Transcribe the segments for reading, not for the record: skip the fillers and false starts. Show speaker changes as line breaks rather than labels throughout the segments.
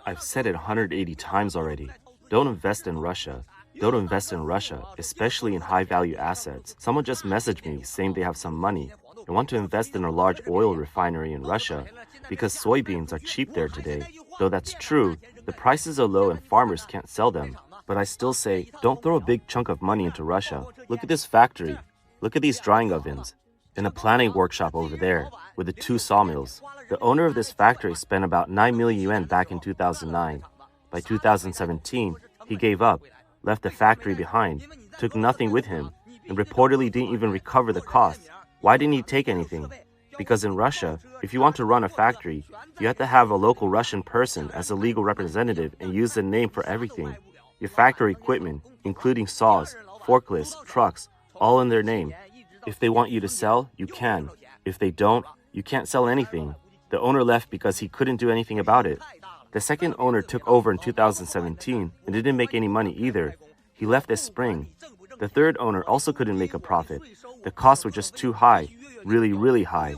I've said it 180 times already. Don't invest in Russia. Don't invest in Russia, especially in high-value assets. Someone just messaged me saying they have some money and want to invest in a large oil refinery in Russia because soybeans are cheap there today. Though that's true, the prices are low and farmers can't sell them. But I still say, don't throw a big chunk of money into Russia. Look at this factory. Look at these drying ovens. And a planning workshop over there with the 2 sawmills. The owner of this factory spent about 9 million yuan back in 2009. By 2017, he gave up, left the factory behind, took nothing with him, and reportedly didn't even recover the costs. Why didn't he take anything? Because in Russia, if you want to run a factory, you have to have a local Russian person as a legal representative and use the name for everything. Your factory equipment, including saws, forklifts, trucks, all in their name. If they want you to sell, you can. If they don't, you can't sell anything. The owner left because he couldn't do anything about it. The second owner took over in 2017 and didn't make any money either. He left this spring. The third owner also couldn't make a profit. The costs were just too high, really, really high.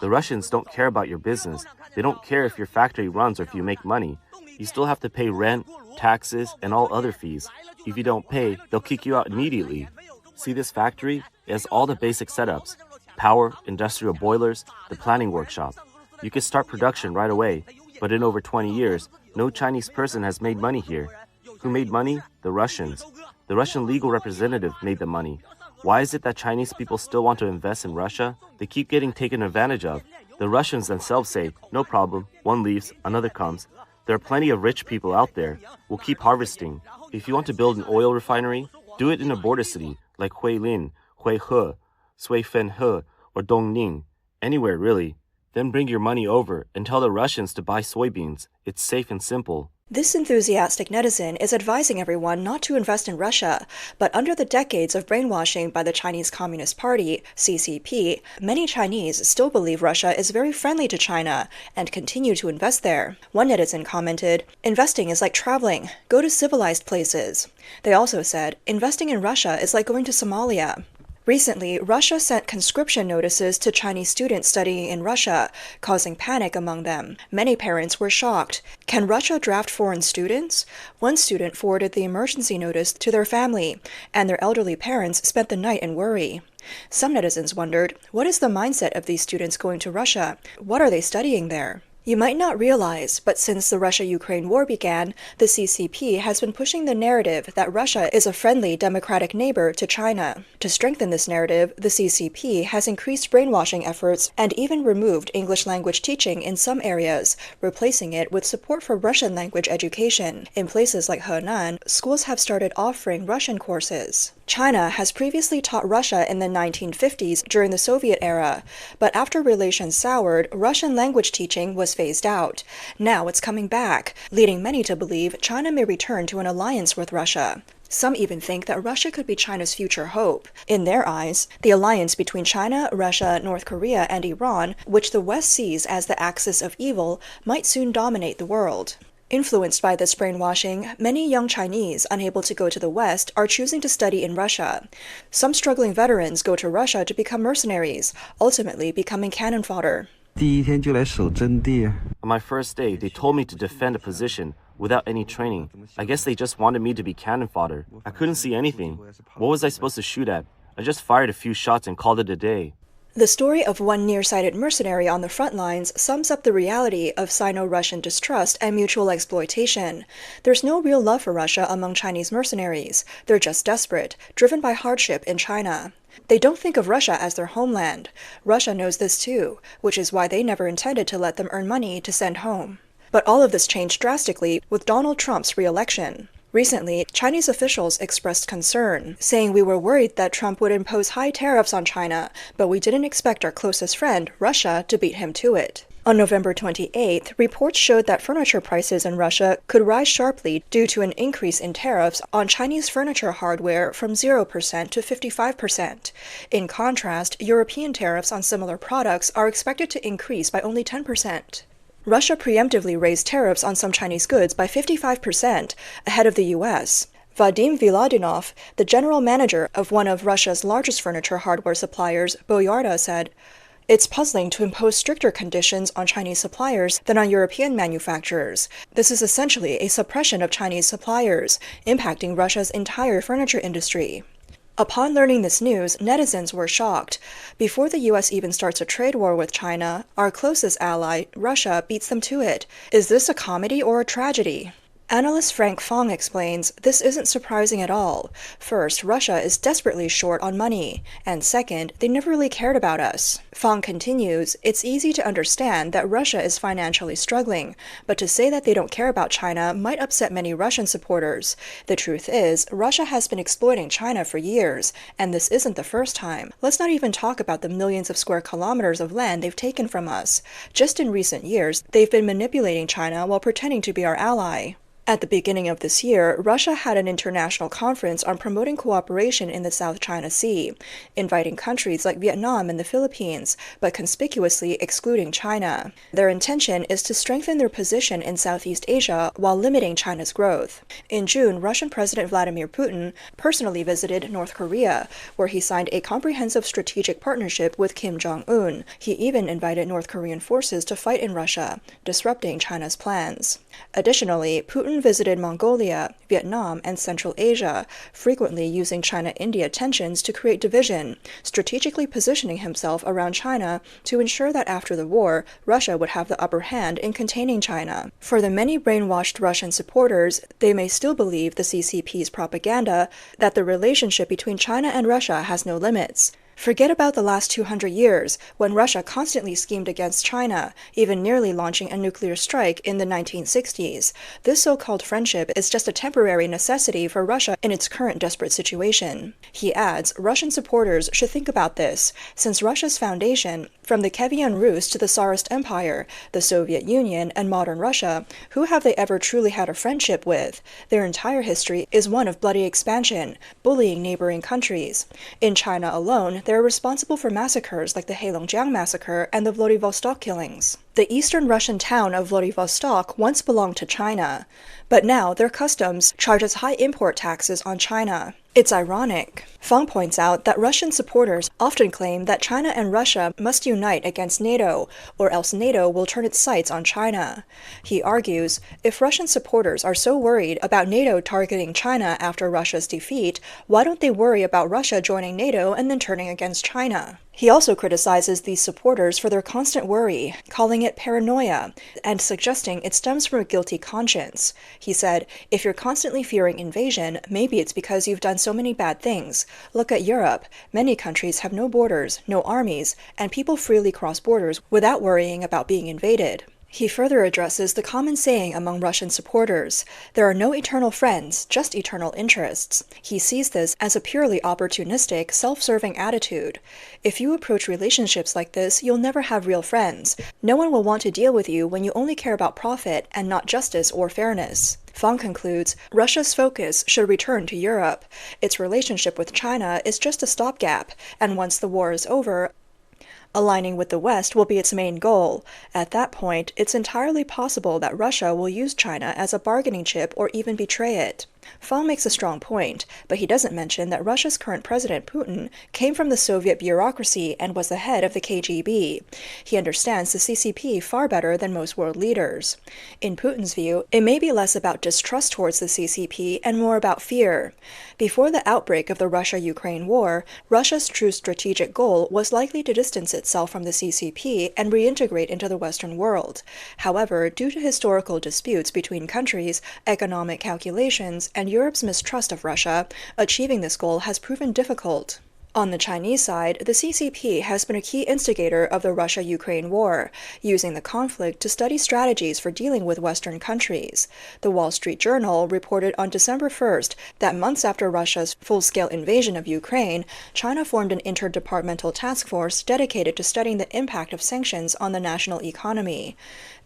The Russians don't care about your business. They don't care if your factory runs or if you make money. You still have to pay rent, taxes, and all other fees. If you don't pay, they'll kick you out immediately. See this factory? It has all the basic setups. Power, industrial boilers, the planning workshop. You can start production right away, but in over 20 years, no Chinese person has made money here. Who made money? The Russians. The Russian legal representative made the money. Why is it that Chinese people still want to invest in Russia? They keep getting taken advantage of. The Russians themselves say, no problem, one leaves, another comes. There are plenty of rich people out there. We'll keep harvesting. If you want to build an oil refinery, do it in a border city like Huilin, Huihe, Suifenhe, or Dongning. Anywhere, really. Then bring your money over and tell the Russians to buy soybeans. It's safe and simple.
This enthusiastic netizen is advising everyone not to invest in Russia, but under the decades of brainwashing by the Chinese Communist Party, CCP, many Chinese still believe Russia is very friendly to China and continue to invest there. One netizen commented, "Investing is like traveling. Go to civilized places." They also said, "Investing in Russia is like going to Somalia." Recently, Russia sent conscription notices to Chinese students studying in Russia, causing panic among them. Many parents were shocked. Can Russia draft foreign students? One student forwarded the emergency notice to their family, and their elderly parents spent the night in worry. Some netizens wondered, what is the mindset of these students going to Russia? What are they studying there? You might not realize, but since the Russia-Ukraine war began, the CCP has been pushing the narrative that Russia is a friendly, democratic neighbor to China. To strengthen this narrative, the CCP has increased brainwashing efforts and even removed English language teaching in some areas, replacing it with support for Russian language education. In places like Henan, schools have started offering Russian courses. China has previously taught Russia in the 1950s during the Soviet era, but after relations soured, Russian language teaching was phased out. Now it's coming back, leading many to believe China may return to an alliance with Russia. Some even think that Russia could be China's future hope. In their eyes, the alliance between China, Russia, North Korea, and Iran, which the West sees as the axis of evil, might soon dominate the world. Influenced by this brainwashing, many young Chinese unable to go to the West are choosing to study in Russia. Some struggling veterans go to Russia to become mercenaries, ultimately becoming cannon fodder.
On my first day, they told me to defend a position without any training. I guess they just wanted me to be cannon fodder. I couldn't see anything. What was I supposed to shoot at? I just fired a few shots and called it a day.
The story of one nearsighted mercenary on the front lines sums up the reality of Sino-Russian distrust and mutual exploitation. There's no real love for Russia among Chinese mercenaries. They're just desperate, driven by hardship in China. They don't think of Russia as their homeland. Russia knows this too, which is why they never intended to let them earn money to send home. But all of this changed drastically with Donald Trump's re-election. Recently, Chinese officials expressed concern, saying we were worried that Trump would impose high tariffs on China, but we didn't expect our closest friend, Russia, to beat him to it. On November 28th, reports showed that furniture prices in Russia could rise sharply due to an increase in tariffs on Chinese furniture hardware from 0% to 55%. In contrast, European tariffs on similar products are expected to increase by only 10%. Russia preemptively raised tariffs on some Chinese goods by 55%, ahead of the U.S. Vadim Viladinov, the general manager of one of Russia's largest furniture hardware suppliers, Boyarda, said, It's puzzling to impose stricter conditions on Chinese suppliers than on European manufacturers. This is essentially a suppression of Chinese suppliers, impacting Russia's entire furniture industry. Upon learning this news, netizens were shocked. Before the US even starts a trade war with China, our closest ally, Russia, beats them to it. Is this a comedy or a tragedy? Analyst Frank Fong explains, this isn't surprising at all. First, Russia is desperately short on money, and second, they never really cared about us. Fong continues, it's easy to understand that Russia is financially struggling, but to say that they don't care about China might upset many Russian supporters. The truth is, Russia has been exploiting China for years, and this isn't the first time. Let's not even talk about the millions of square kilometers of land they've taken from us. Just in recent years, they've been manipulating China while pretending to be our ally. At the beginning of this year, Russia had an international conference on promoting cooperation in the South China Sea, inviting countries like Vietnam and the Philippines, but conspicuously excluding China. Their intention is to strengthen their position in Southeast Asia while limiting China's growth. In June, Russian President Vladimir Putin personally visited North Korea, where he signed a comprehensive strategic partnership with Kim Jong-un. He even invited North Korean forces to fight in Russia, disrupting China's plans. Additionally, Putin visited Mongolia, Vietnam, and Central Asia, frequently using China-India tensions to create division, strategically positioning himself around China to ensure that after the war, Russia would have the upper hand in containing China. For the many brainwashed Russian supporters, they may still believe the CCP's propaganda that the relationship between China and Russia has no limits. Forget about the last 200 years, when Russia constantly schemed against China, even nearly launching a nuclear strike in the 1960s. This so-called friendship is just a temporary necessity for Russia in its current desperate situation. He adds, Russian supporters should think about this. Since Russia's foundation, from the Kievan Rus to the Tsarist Empire, the Soviet Union, and modern Russia, who have they ever truly had a friendship with? Their entire history is one of bloody expansion, bullying neighboring countries. In China alone, they are responsible for massacres like the Heilongjiang massacre and the Vladivostok killings. The eastern Russian town of Vladivostok once belonged to China, but now their customs charges high import taxes on China. It's ironic. Fong points out that Russian supporters often claim that China and Russia must unite against NATO, or else NATO will turn its sights on China. He argues, if Russian supporters are so worried about NATO targeting China after Russia's defeat, why don't they worry about Russia joining NATO and then turning against China? He also criticizes these supporters for their constant worry, calling it paranoia, and suggesting it stems from a guilty conscience. He said, if you're constantly fearing invasion, maybe it's because you've done so many bad things. Look at Europe. Many countries have no borders, no armies, and people freely cross borders without worrying about being invaded. He further addresses the common saying among Russian supporters, there are no eternal friends, just eternal interests. He sees this as a purely opportunistic, self-serving attitude. If you approach relationships like this, you'll never have real friends. No one will want to deal with you when you only care about profit and not justice or fairness. Fong concludes, Russia's focus should return to Europe. Its relationship with China is just a stopgap, and once the war is over, aligning with the West will be its main goal. At that point, it's entirely possible that Russia will use China as a bargaining chip or even betray it. Fong makes a strong point, but he doesn't mention that Russia's current president, Putin, came from the Soviet bureaucracy and was the head of the KGB. He understands the CCP far better than most world leaders. In Putin's view, it may be less about distrust towards the CCP and more about fear. Before the outbreak of the Russia-Ukraine war, Russia's true strategic goal was likely to distance itself from the CCP and reintegrate into the Western world. However, due to historical disputes between countries, economic calculations, and Europe's mistrust of Russia, achieving this goal has proven difficult. On the Chinese side, the CCP has been a key instigator of the Russia-Ukraine war, using the conflict to study strategies for dealing with Western countries. The Wall Street Journal reported on December 1st that months after Russia's full-scale invasion of Ukraine, China formed an interdepartmental task force dedicated to studying the impact of sanctions on the national economy.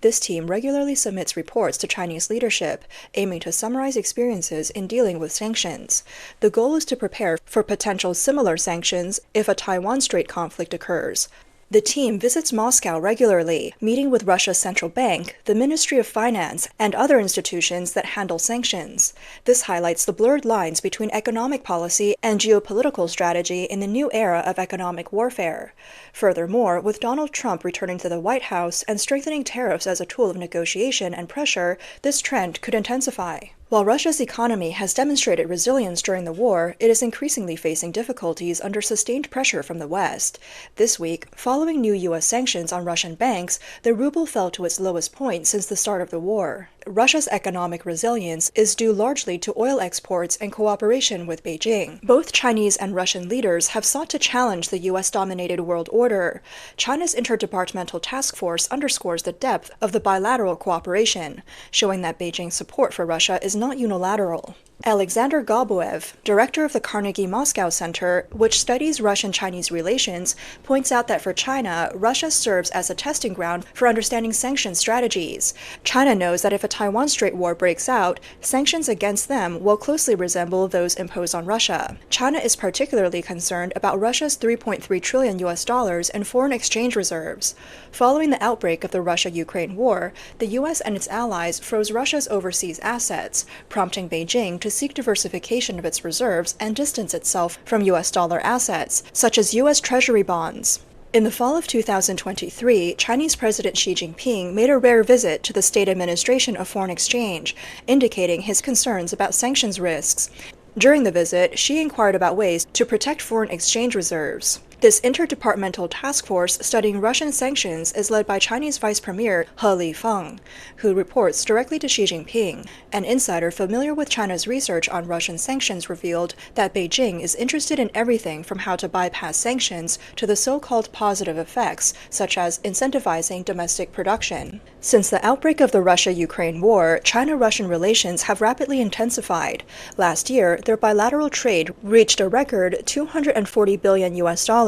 This team regularly submits reports to Chinese leadership, aiming to summarize experiences in dealing with sanctions. The goal is to prepare for potential similar sanctions if a Taiwan Strait conflict occurs. The team visits Moscow regularly, meeting with Russia's central bank, the Ministry of Finance, and other institutions that handle sanctions. This highlights the blurred lines between economic policy and geopolitical strategy in the new era of economic warfare. Furthermore, with Donald Trump returning to the White House and strengthening tariffs as a tool of negotiation and pressure, this trend could intensify. While Russia's economy has demonstrated resilience during the war, it is increasingly facing difficulties under sustained pressure from the West. This week, following new U.S. sanctions on Russian banks, the ruble fell to its lowest point since the start of the war. Russia's economic resilience is due largely to oil exports and cooperation with Beijing. Both Chinese and Russian leaders have sought to challenge the U.S.-dominated world order. China's interdepartmental task force underscores the depth of the bilateral cooperation, showing that Beijing's support for Russia is not unilateral. Alexander Gabuev, director of the Carnegie Moscow Center, which studies Russian-Chinese relations, points out that for China, Russia serves as a testing ground for understanding sanctions strategies. China knows that if a Taiwan Strait war breaks out, sanctions against them will closely resemble those imposed on Russia. China is particularly concerned about Russia's $3.3 trillion in foreign exchange reserves. Following the outbreak of the Russia-Ukraine war, the U.S. and its allies froze Russia's overseas assets, prompting Beijing to seek diversification of its reserves and distance itself from U.S. dollar assets, such as U.S. Treasury bonds. In the fall of 2023, Chinese President Xi Jinping made a rare visit to the State Administration of Foreign Exchange, indicating his concerns about sanctions risks. During the visit, Xi inquired about ways to protect foreign exchange reserves. This interdepartmental task force studying Russian sanctions is led by Chinese Vice Premier He Lifeng, who reports directly to Xi Jinping. An insider familiar with China's research on Russian sanctions revealed that Beijing is interested in everything from how to bypass sanctions to the so-called positive effects, such as incentivizing domestic production. Since the outbreak of the Russia-Ukraine war, China-Russian relations have rapidly intensified. Last year, their bilateral trade reached a record $240 billion,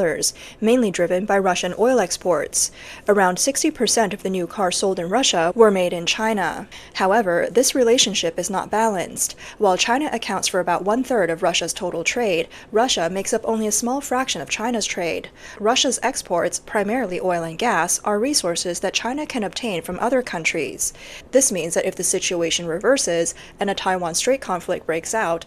mainly driven by Russian oil exports. Around 60% of the new cars sold in Russia were made in China. However, this relationship is not balanced. While China accounts for about one-third of Russia's total trade, Russia makes up only a small fraction of China's trade. Russia's exports, primarily oil and gas, are resources that China can obtain from other countries. This means that if the situation reverses and a Taiwan Strait conflict breaks out,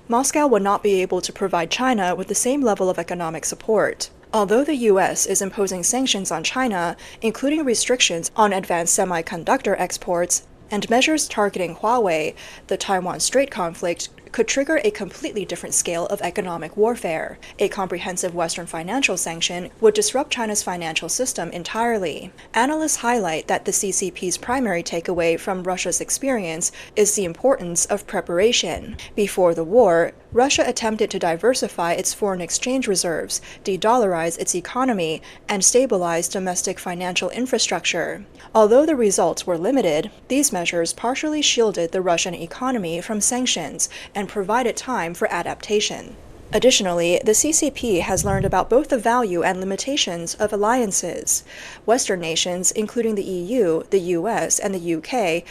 Moscow would not be able to provide China with the same level of economic support. Although the U.S. is imposing sanctions on China, including restrictions on advanced semiconductor exports and measures targeting Huawei, the Taiwan Strait conflict could trigger a completely different scale of economic warfare. A comprehensive Western financial sanction would disrupt China's financial system entirely. Analysts highlight that the CCP's primary takeaway from Russia's experience is the importance of preparation. Before the war, Russia attempted to diversify its foreign exchange reserves, de-dollarize its economy, and stabilize domestic financial infrastructure. Although the results were limited, these measures partially shielded the Russian economy from sanctions and provided time for adaptation. Additionally, the CCP has learned about both the value and limitations of alliances. Western nations, including the EU, the US, and the UK,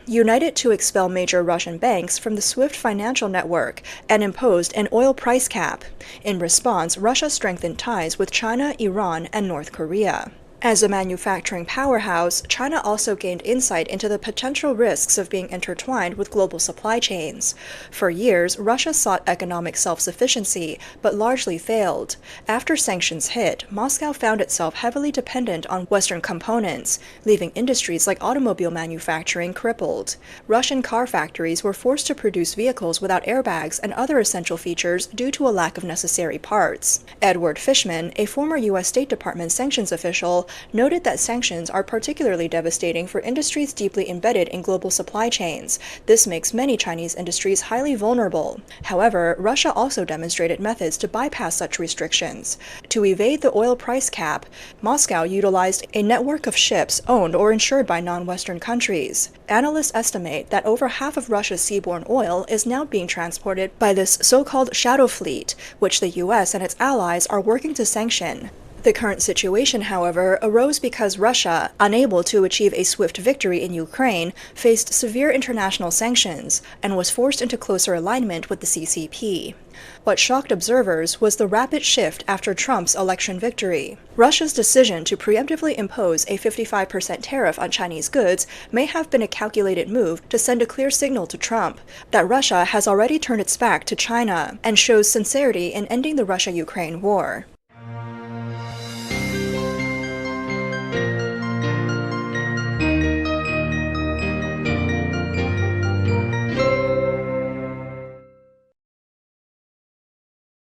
united to expel major Russian banks from the SWIFT financial network and imposed an oil price cap. In response, Russia strengthened ties with China, Iran, and North Korea. As a manufacturing powerhouse, China also gained insight into the potential risks of being intertwined with global supply chains. For years, Russia sought economic self-sufficiency, but largely failed. After sanctions hit, Moscow found itself heavily dependent on Western components, leaving industries like automobile manufacturing crippled. Russian car factories were forced to produce vehicles without airbags and other essential features due to a lack of necessary parts. Edward Fishman, a former U.S. State Department sanctions official, noted that sanctions are particularly devastating for industries deeply embedded in global supply chains. This makes many Chinese industries highly vulnerable. However, Russia also demonstrated methods to bypass such restrictions. To evade the oil price cap, Moscow utilized a network of ships owned or insured by non-Western countries. Analysts estimate that over half of Russia's seaborne oil is now being transported by this so-called shadow fleet, which the U.S. and its allies are working to sanction. The current situation, however, arose because Russia, unable to achieve a swift victory in Ukraine, faced severe international sanctions and was forced into closer alignment with the CCP. What shocked observers was the rapid shift after Trump's election victory. Russia's decision to preemptively impose a 55% tariff on Chinese goods may have been a calculated move to send a clear signal to Trump that Russia has already turned its back to China and shows sincerity in ending the Russia-Ukraine war.